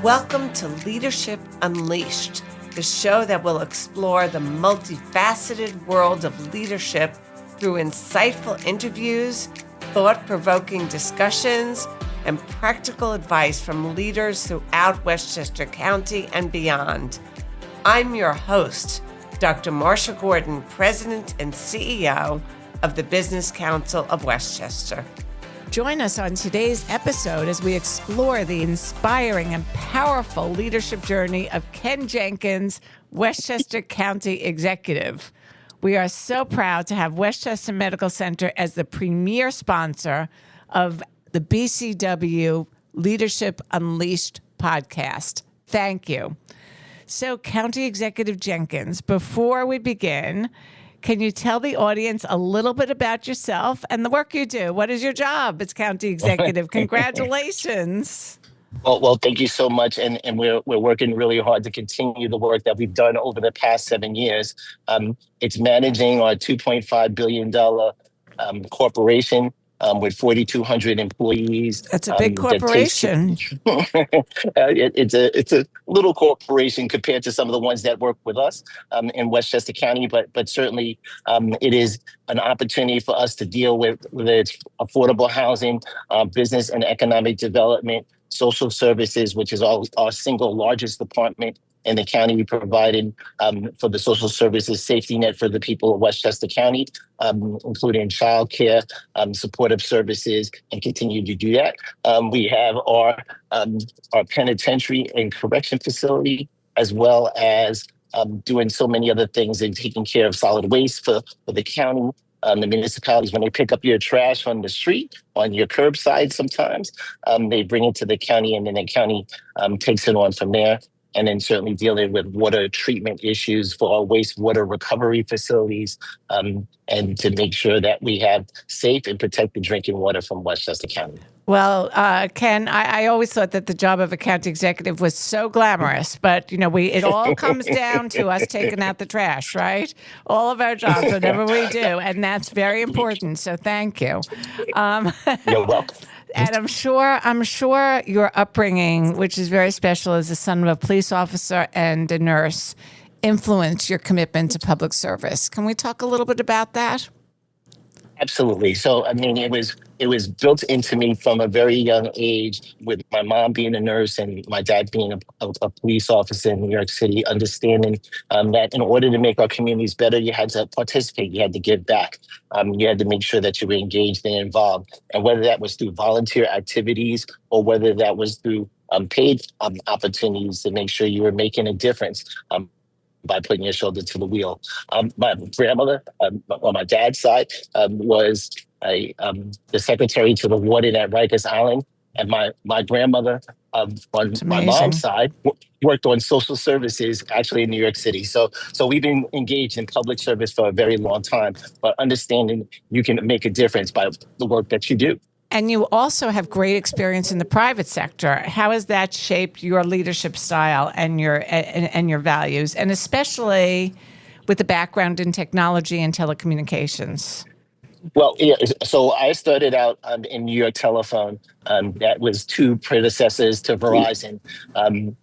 Welcome to Leadership Unleashed, the show that will explore the multifaceted world of leadership through insightful interviews, thought-provoking discussions, and practical advice from leaders throughout Westchester County and beyond. I'm your host, Dr. Marsha Gordon, President and CEO of the Business Council of Westchester. Join us on today's episode as we explore the inspiring and powerful leadership journey of Ken Jenkins, Westchester County Executive. We are so proud to have Westchester Medical Center as the premier sponsor of the BCW Leadership Unleashed podcast. Thank you. So, County Executive Jenkins, before we begin, can you tell the audience a little bit about yourself and the work you do? What is your job as County Executive? Congratulations. Well, thank you so much. And we're working really hard to continue the work that we've done over the past 7 years. It's managing our $2.5 billion corporation with 4,200 employees. That's a big corporation. It's a little corporation compared to some of the ones that work with us in Westchester County, but certainly it is an opportunity for us to deal with whether it's affordable housing, business and economic development, social services, which is our single largest department in the county. We provided for the social services safety net for the people of Westchester County, including childcare, supportive services, and continue to do that. We have our penitentiary and correction facility, as well as doing so many other things and taking care of solid waste for the county. The municipalities, when they pick up your trash on the street, on your curbside sometimes, they bring it to the county, and then the county takes it on from there. And then certainly dealing with water treatment issues for our wastewater recovery facilities, and to make sure that we have safe and protected drinking water from Westchester County. Well, Ken, I always thought that the job of a county executive was so glamorous, but it all comes down to us taking out the trash, right? All of our jobs, whatever we do, and that's very important. So thank you. You're welcome. And I'm sure your upbringing, which is very special as the son of a police officer and a nurse, influenced your commitment to public service. Can we talk a little bit about that? Absolutely. So, it was built into me from a very young age, with my mom being a nurse and my dad being a police officer in New York City, understanding that in order to make our communities better, you had to participate, you had to give back, you had to make sure that you were engaged and involved. And whether that was through volunteer activities or whether that was through paid opportunities to make sure you were making a difference, by putting your shoulder to the wheel. My grandmother, on my dad's side, was the secretary to the warden at Rikers Island. And my grandmother, on my mom's side, worked on social services actually in New York City. So we've been engaged in public service for a very long time, but understanding you can make a difference by the work that you do. And you also have great experience in the private sector. How has that shaped your leadership style and your values, and especially with the background in technology and telecommunications? Well, yeah. So I started out in New York Telephone. That was two predecessors to Verizon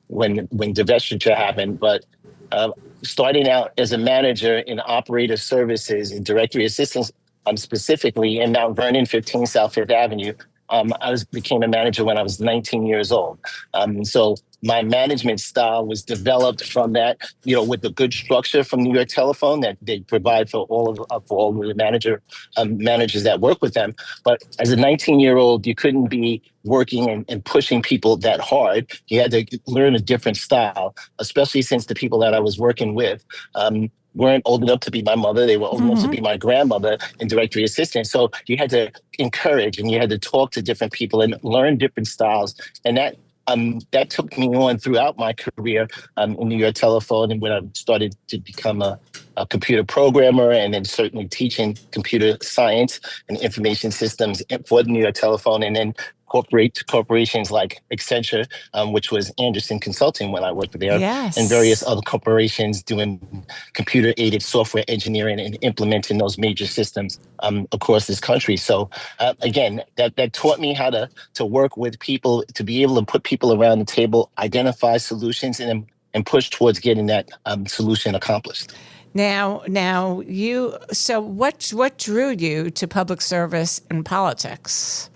when divestiture happened. But starting out as a manager in operator services and directory assistance, specifically in Mount Vernon, 15 South Fifth Avenue. I became a manager when I was 19 years old. So my management style was developed from that, with the good structure from New York Telephone that they provide for all of the managers that work with them. But as a 19-year-old, you couldn't be working and pushing people that hard. You had to learn a different style, especially since the people that I was working with weren't old enough to be my mother. They were old enough to be my grandmother and directory assistant. So you had to encourage and you had to talk to different people and learn different styles. And that took me on throughout my career in New York Telephone, and when I started to become a computer programmer, and then certainly teaching computer science and information systems for the New York Telephone, and then corporations like Accenture, which was Anderson Consulting when I worked there, and various Yes. other corporations doing computer-aided software engineering and implementing those major systems across this country. So again, that taught me how to work with people, to be able to put people around the table, identify solutions, and push towards getting that solution accomplished. Now you. So what drew you to public service and politics?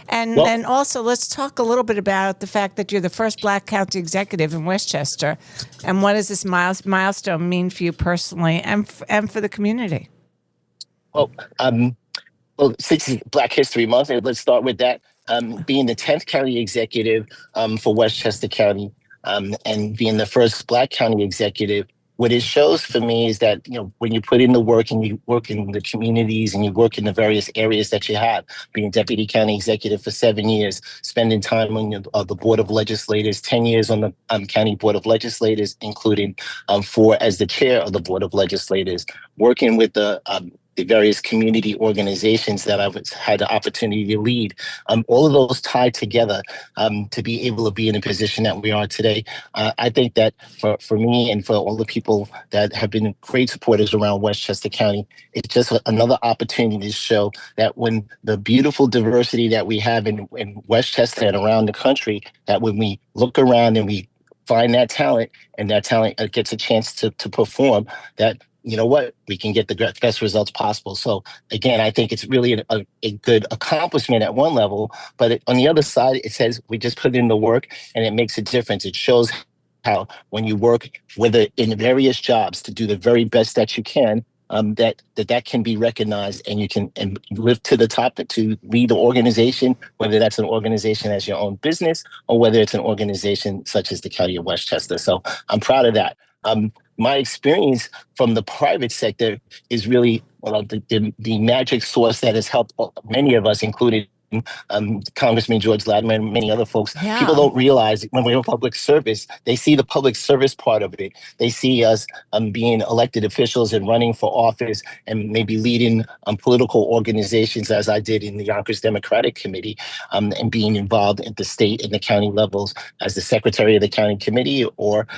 And Well, and also let's talk a little bit about the fact that you're the first Black county executive in Westchester, and what does this milestone mean for you personally and for the community? well, well, since it's Black History Month, let's start with that. Being the 10th county executive for Westchester County, and being the first Black county executive, what it shows for me is that, when you put in the work and you work in the communities and you work in the various areas that you have, being deputy county executive for 7 years, spending time on the board of legislators, 10 years on the county board of legislators, including 4 as the chair of the board of legislators, working with the various community organizations that I've had the opportunity to lead, all of those tied together to be able to be in a position that we are today. I think that for me and for all the people that have been great supporters around Westchester County, it's just another opportunity to show that when the beautiful diversity that we have in Westchester and around the country, that when we look around and we find that talent, and that talent gets a chance to perform, that we can get the best results possible. So again, I think it's really a good accomplishment at one level, but on the other side, it says we just put in the work and it makes a difference. It shows how when you work in various jobs to do the very best that you can, that can be recognized, and you can live to the top to lead the organization, whether that's an organization as your own business or whether it's an organization such as the County of Westchester. So I'm proud of that. My experience from the private sector is really the magic source that has helped many of us, including Congressman George Latimer and many other folks. People Yeah. don't realize when we're in public service, they see the public service part of it. They see us being elected officials and running for office and maybe leading political organizations, as I did in the Yonkers Democratic Committee, and being involved at the state and the county levels as the secretary of the county committee or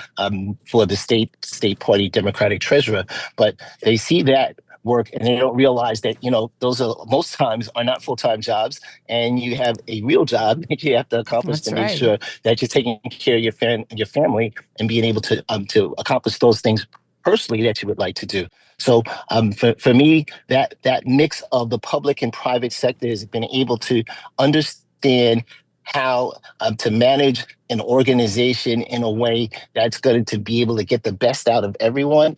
for the state party Democratic treasurer. But they see that work and they don't realize that those are most times are not full-time jobs, and you have a real job that you have to accomplish to That's make right. sure that you're taking care of your family and being able to accomplish those things personally that you would like to do. So for me, that mix of the public and private sector has been able to understand how to manage an organization in a way that's going to be able to get the best out of everyone.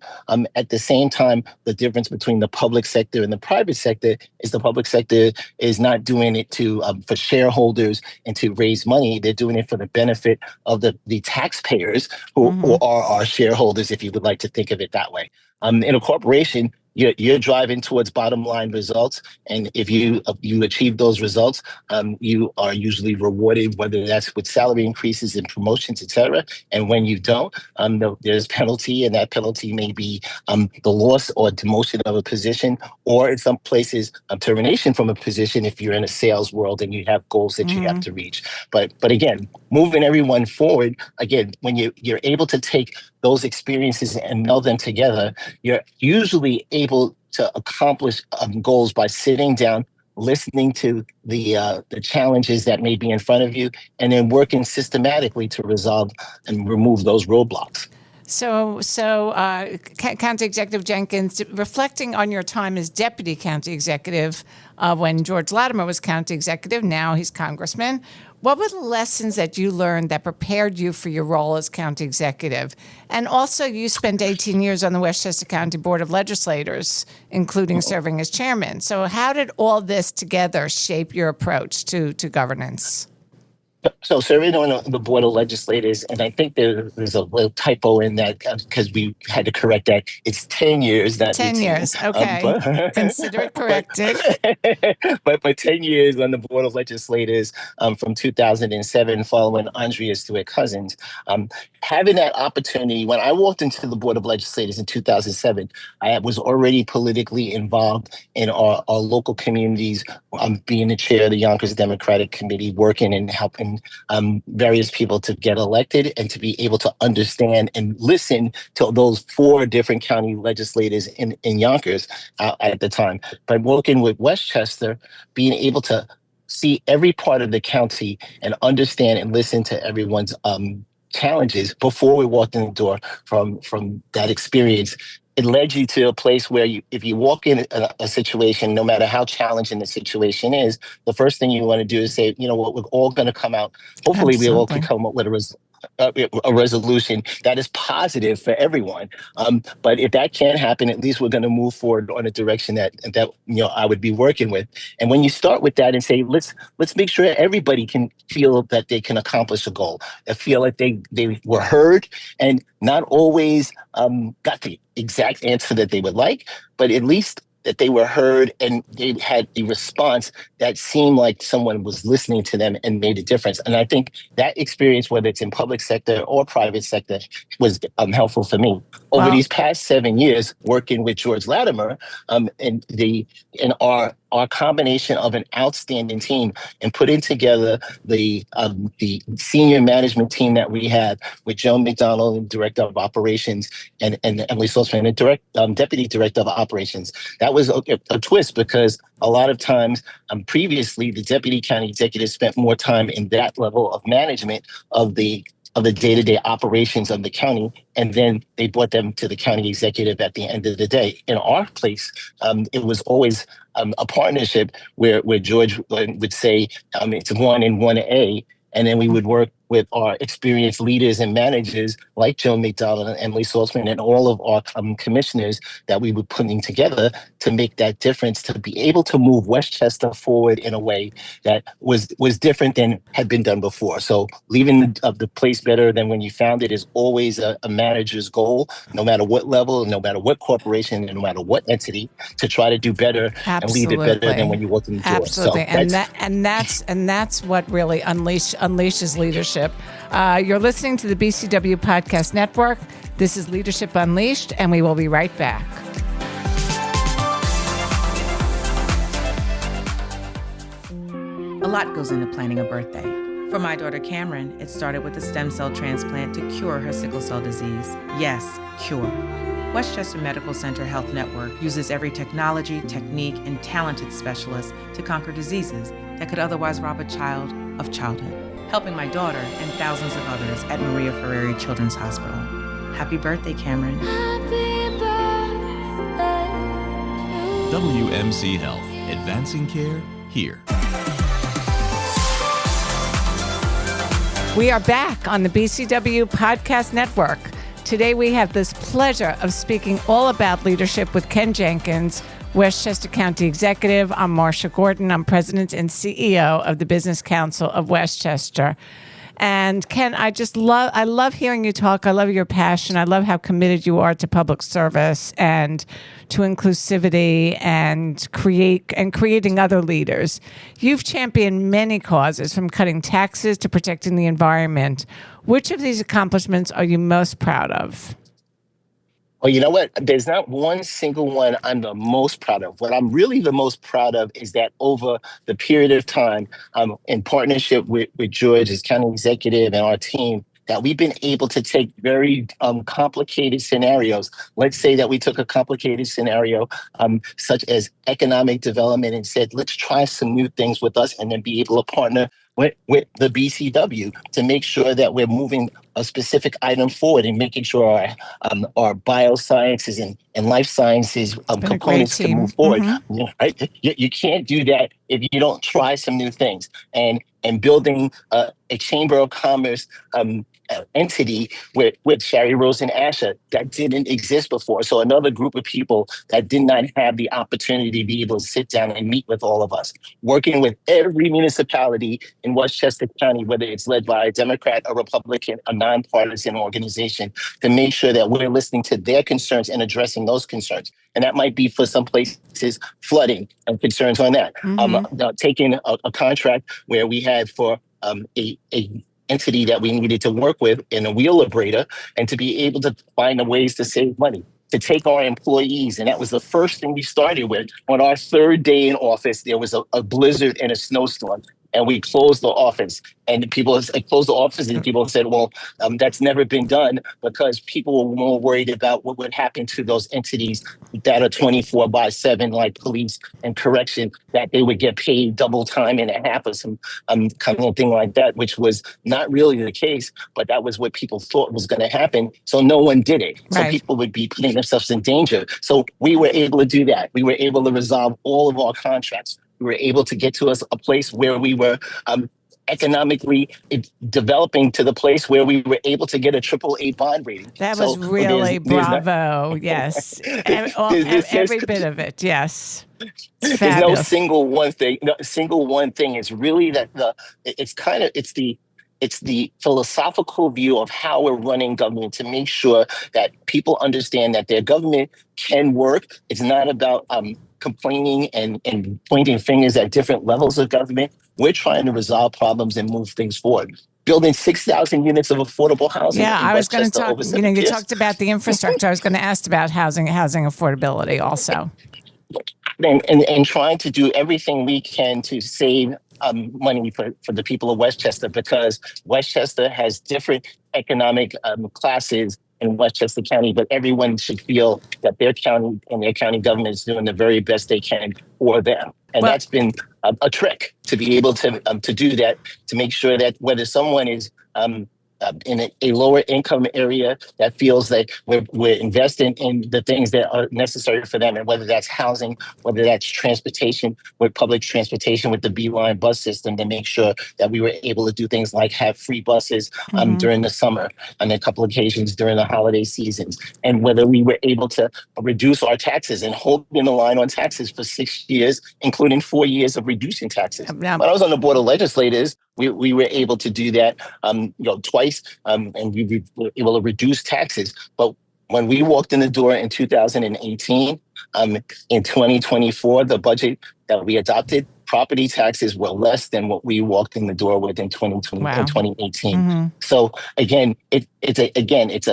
At the same time, the difference between the public sector and the private sector is the public sector is not doing it for shareholders and to raise money. They're doing it for the benefit of the taxpayers who are our shareholders, if you would like to think of it that way. In a corporation, you're driving towards bottom line results, and if you achieve those results, you are usually rewarded, whether that's with salary increases and promotions, et cetera. And when you don't, there's penalty, and that penalty may be the loss or demotion of a position, or in some places, termination from a position if you're in a sales world and you have goals that you have to reach. But again, moving everyone forward, again, when you're able to take those experiences and meld them together, you're usually able to accomplish goals by sitting down, listening to the challenges that may be in front of you, and then working systematically to resolve and remove those roadblocks. So, County Executive Jenkins, reflecting on your time as Deputy County Executive when George Latimer was County Executive, now he's Congressman, what were the lessons that you learned that prepared you for your role as County Executive? And also, you spent 18 years on the Westchester County Board of Legislators, including serving as chairman. So how did all this together shape your approach to governance? So serving on the board of legislators, and I think there's a little typo in that because we had to correct that. It's 10 years, not 10 18. years. Okay. Consider it corrected. But 10 years on the board of legislators from 2007, following Andrea's Stewart Cousins. Um, Having that opportunity, when I walked into the board of legislators in 2007, I was already politically involved in our local communities. Being the chair of the Yonkers Democratic Committee, working and helping various people to get elected and to be able to understand and listen to those four different county legislators in Yonkers at the time. By working with Westchester, being able to see every part of the county and understand and listen to everyone's challenges before we walked in the door from that experience. It led you to a place where if you walk in a situation, no matter how challenging the situation is, the first thing you want to do is say, you know what, we're all going to come out. Hopefully, we all can come up with a resolution that is positive for everyone. But if that can't happen, at least we're going to move forward on a direction that I would be working with. And when you start with that and say, let's make sure everybody can feel that they can accomplish a goal, that feel like they were heard and not always got the exact answer that they would like, but at least that they were heard and they had a response that seemed like someone was listening to them and made a difference. And I think that experience, whether it's in public sector or private sector, was helpful for me. Over these past 7 years, working with George Latimer, in our combination of an outstanding team and putting together the senior management team that we had with Joan McDonald, Director of Operations, and Emily Saltzman, Deputy Director of Operations. That was a twist because a lot of times previously the Deputy County Executive spent more time in that level of management of the day-to-day operations of the county, and then they brought them to the county executive at the end of the day. In our place, it was always a partnership where George would say it's 1 and 1A, and then we would work with our experienced leaders and managers like Joan McDonald and Emily Saltzman and all of our commissioners that we were putting together to make that difference, to be able to move Westchester forward in a way that was different than had been done before. So leaving the place better than when you found it is always a manager's goal, no matter what level, no matter what corporation, and no matter what entity, to try to do better and leave it better than when you walked in the door. Absolutely. So that's what really unleashes leadership. You're listening to the BCW Podcast Network. This is Leadership Unleashed, and we will be right back. A lot goes into planning a birthday. For my daughter Cameron, it started with a stem cell transplant to cure her sickle cell disease. Yes, cure. Westchester Medical Center Health Network uses every technology, technique, and talented specialist to conquer diseases that could otherwise rob a child of childhood, helping my daughter and thousands of others at Maria Ferreri Children's Hospital. Happy birthday, Cameron. Happy birthday. WMC Health, advancing care here. We are back on the BCW Podcast Network. Today we have this pleasure of speaking all about leadership with Ken Jenkins, Westchester County Executive. I'm Marsha Gordon. I'm President and CEO of the Business Council of Westchester. And Ken, I love hearing you talk. I love your passion. I love how committed you are to public service and to inclusivity and creating other leaders. You've championed many causes, from cutting taxes to protecting the environment. Which of these accomplishments are you most proud of? Well, you know what? There's not one single one I'm the most proud of. What I'm really the most proud of is that over the period of time, in partnership with George as county executive and our team, that we've been able to take very complicated scenarios. Let's say that we took a complicated scenario such as economic development and said, let's try some new things with us, and then be able to partner with the BCW to make sure that we're moving a specific item forward and making sure our biosciences and life sciences components can move forward. Mm-hmm. Right? You can't do that if you don't try some new things. And building a chamber of commerce entity with Shari Rose and Asha that didn't exist before. So another group of people that did not have the opportunity to be able to sit down and meet with all of us, working with every municipality in Westchester County, whether it's led by a Democrat, a Republican, a nonpartisan organization, to make sure that we're listening to their concerns and addressing those concerns. And that might be for some places flooding and concerns on that. Taking a contract where we had for a entity that we needed to work with in a wheel abrader, and to be able to find the ways to save money, to take our employees. And that was the first thing we started with. On our third day in office, there was a blizzard and a snowstorm, and we closed the office. And people closed the office, and people said, well, that's never been done, because people were more worried about what would happen to those entities that are 24/7, like police and correction, that they would get paid double time and a half or some kind of thing like that, which was not really the case, but that was what people thought was going to happen. So no one did it. So people would be putting themselves in danger. So we were able to do that. We were able to resolve all of our contracts. We were able to get to a place where we were economically developing to the place where we were able to get a AAA bond rating. That was really bravo. Yes. Every bit of it. Yes. There's no single one thing. No, single one thing. It's really that it's the philosophical view of how we're running government, to make sure that people understand that their government can work. It's not about complaining and pointing fingers at different levels of government. We're trying to resolve problems and move things forward. Building 6,000 units of affordable housing. Yeah, I was going to talk, you talked about the infrastructure. I was going to ask about housing affordability also. And trying to do everything we can to save money for the people of Westchester, because Westchester has different economic classes in Westchester County, but everyone should feel that their county and their county government is doing the very best they can for them. And that's been a trick to be able to do that, to make sure that whether someone is in a lower income area that feels like we're investing in the things that are necessary for them, and whether that's housing, whether that's transportation, with public transportation, with the B-Line bus system, to make sure that we were able to do things like have free buses during the summer, on a couple occasions during the holiday seasons, and whether we were able to reduce our taxes and hold in the line on taxes for 6 years, including 4 years of reducing taxes. When I was on the Board of Legislators, we were able to do that twice, and we were able to reduce taxes. But when we walked in the door in 2018, in 2024, the budget that we adopted, property taxes were less than what we walked in the door with in 2020 and 2018. So again, it's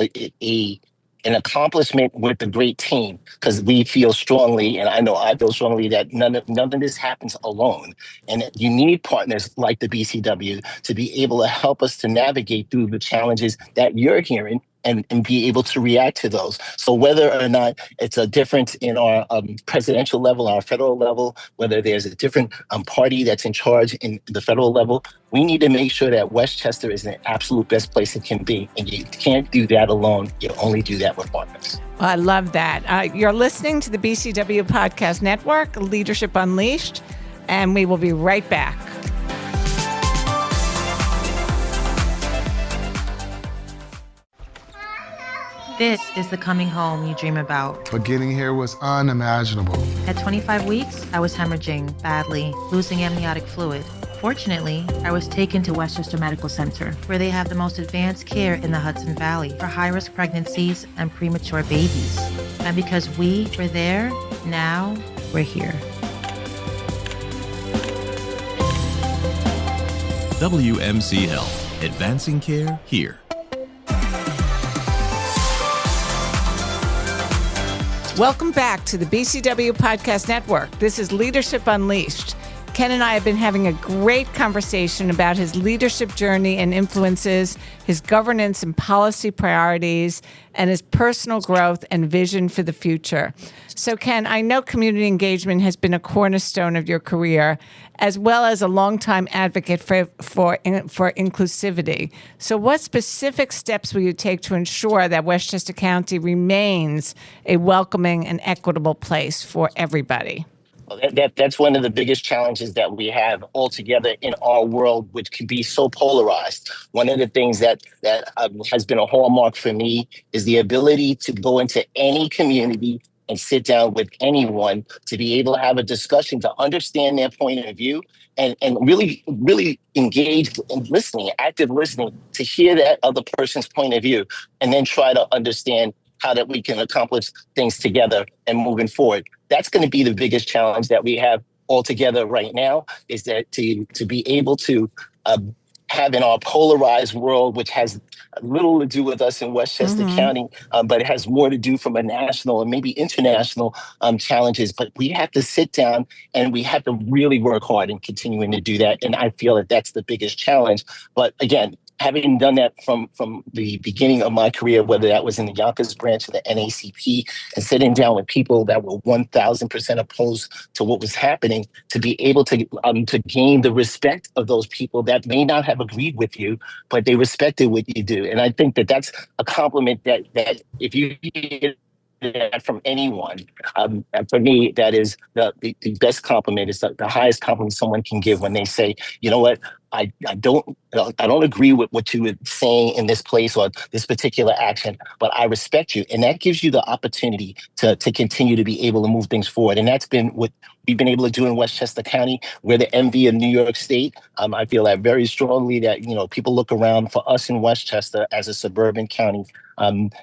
an accomplishment with the great team, because we feel strongly, and I know I feel strongly, that none of this happens alone. And you need partners like the BCW to be able to help us to navigate through the challenges that you're hearing, and be able to react to those. So whether or not it's a difference in our presidential level, our federal level, whether there's a different party that's in charge in the federal level, we need to make sure that Westchester is the absolute best place it can be. And you can't do that alone. You only do that with partners. Well, I love that. You're listening to the BCW Podcast Network, Leadership Unleashed, and we will be right back. This is the coming home you dream about. But getting here was unimaginable. At 25 weeks, I was hemorrhaging badly, losing amniotic fluid. Fortunately, I was taken to Westchester Medical Center, where they have the most advanced care in the Hudson Valley for high-risk pregnancies and premature babies. And because we were there, now we're here. WMC Health, advancing care here. Welcome back to the BCW Podcast Network. This is Leadership Unleashed. Ken and I have been having a great conversation about his leadership journey and influences, his governance and policy priorities, and his personal growth and vision for the future. So, Ken, I know community engagement has been a cornerstone of your career, as well as a longtime advocate for inclusivity. So what specific steps will you take to ensure that Westchester County remains a welcoming and equitable place for everybody? Well, that's one of the biggest challenges that we have altogether in our world, which can be so polarized. One of the things that has been a hallmark for me is the ability to go into any community and sit down with anyone to be able to have a discussion, to understand their point of view, and really engage in listening, active listening, to hear that other person's point of view, and then try to understand how that we can accomplish things together and moving forward. That's going to be the biggest challenge that we have altogether right now, is that to be able to have in our polarized world, which has little to do with us in Westchester County, but it has more to do from a national and maybe international challenges. But we have to sit down and we have to really work hard in continuing to do that. And I feel that that's the biggest challenge. But again, having done that from the beginning of my career, whether that was in the Yonkers branch of the NACP, and sitting down with people that were 1,000% opposed to what was happening, to be able to gain the respect of those people that may not have agreed with you, but they respected what you do. And I think that that's a compliment that if you hear that from anyone, and for me, that is the best compliment, is the highest compliment someone can give, when they say, you know what, I don't agree with what you were saying in this place or this particular action, but I respect you. And that gives you the opportunity to continue to be able to move things forward. And that's been what we've been able to do in Westchester County. We're the envy of New York State. I feel that very strongly, that, people look around for us in Westchester as a suburban county,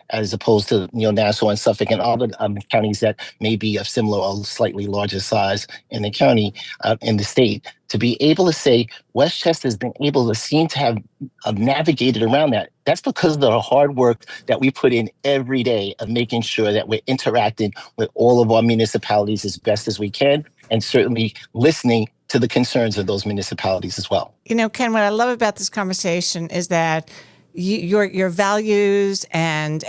as opposed to, Nassau and Suffolk and other counties that may be of similar or slightly larger size in the county, in the state. To be able to say Westchester has been able to seem to have navigated around that. That's because of the hard work that we put in every day of making sure that we're interacting with all of our municipalities as best as we can, and certainly listening to the concerns of those municipalities as well. Ken, what I love about this conversation is that your values and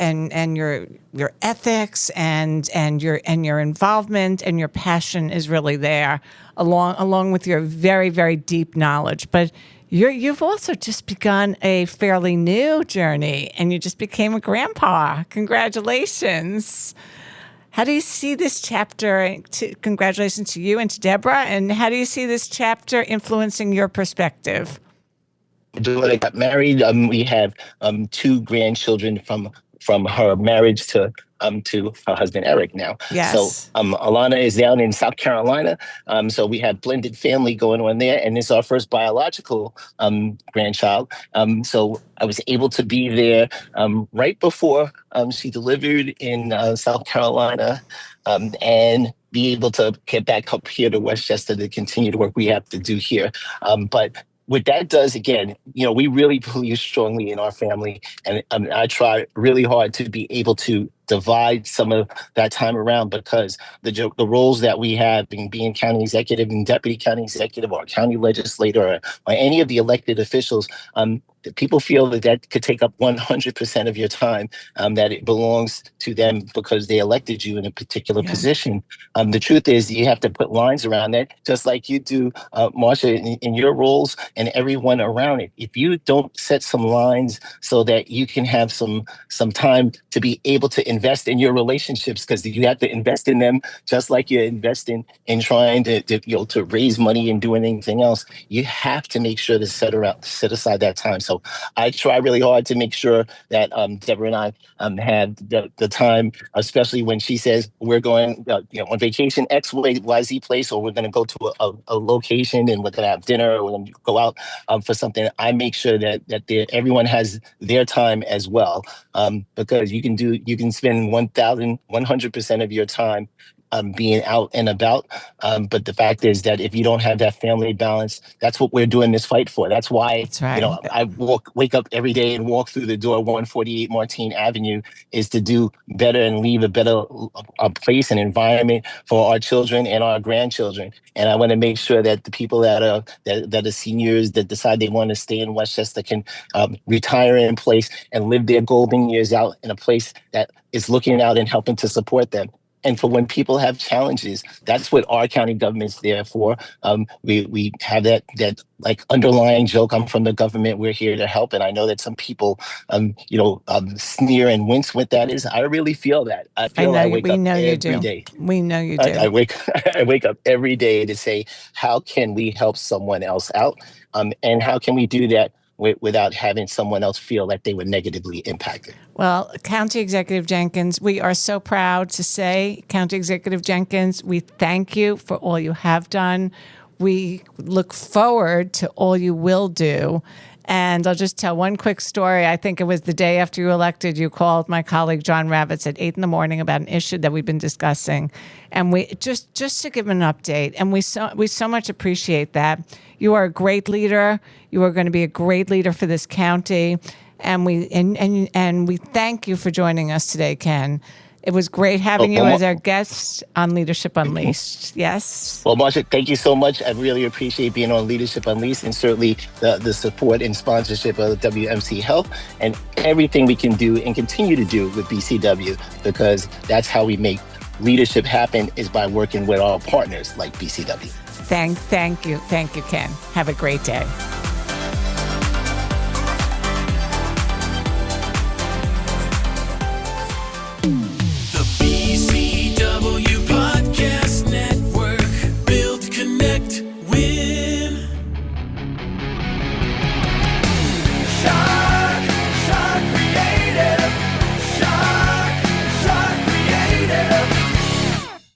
your ethics and your involvement and your passion is really there, along with your very, very deep knowledge. But you've also just begun a fairly new journey, and you just became a grandpa. Congratulations. How do you see this chapter? Congratulations to you and to Deborah. And how do you see this chapter influencing your perspective? When I got married, we have two grandchildren from her marriage to her husband Eric now. Yes. So Alana is down in South Carolina. So we have blended family going on there, and it's our first biological grandchild. So I was able to be there right before she delivered in South Carolina, and be able to get back up here to Westchester to continue the work we have to do here. But what that does, again, we really believe strongly in our family, and I try really hard to be able to divide some of that time around, because the roles that we have in being county executive and deputy county executive or county legislator or any of the elected officials, people feel that could take up 100% of your time, that it belongs to them because they elected you in a particular position. The truth is, you have to put lines around that, just like you do, Marsha, in your roles and everyone around it. If you don't set some lines so that you can have some time to be able to invest in your relationships, because you have to invest in them just like you're investing in trying to raise money and doing anything else. You have to make sure to set aside that time. So I try really hard to make sure that Deborah and I have the time, especially when she says we're going on vacation X, Y, Z place, or we're going to go to a location and we're going to have dinner, or we're going to go out for something. I make sure that everyone has their time as well, because you can spend 1,100% of your time being out and about. But the fact is that if you don't have that family balance, that's what we're doing this fight for. That's why, That's right. I wake up every day and walk through the door 148 Martine Avenue, is to do better and leave a better place and environment for our children and our grandchildren. And I want to make sure that the people that are seniors that decide they want to stay in Westchester can retire in place and live their golden years out in a place that is looking out and helping to support them. and for when people have challenges. That's what our county government's there for. We have that like underlying joke. I'm from the government. We're here to help. And I know that some people, sneer and wince with that. Is I really feel that. I feel I wake up every day. We know you do. I wake up every day to say, how can we help someone else out? And how can we do that without having someone else feel like they were negatively impacted? Well, County Executive Jenkins, we are so proud to say, County Executive Jenkins, we thank you for all you have done. We look forward to all you will do. And I'll just tell one quick story. I think it was the day after you elected, you called my colleague John Ravitz at 8 a.m. about an issue that we've been discussing. And we just to give him an update. And we so much appreciate that. You are a great leader. You are going to be a great leader for this county. And we thank you for joining us today, Ken. It was great having you as our guest on Leadership Unleashed. Yes? Well, Marsha, thank you so much. I really appreciate being on Leadership Unleashed, and certainly the support and sponsorship of WMC Health and everything we can do and continue to do with BCW, because that's how we make leadership happen, is by working with our partners like BCW. Thank you. Thank you, Ken. Have a great day. BCW Podcast Network. Build, connect, win.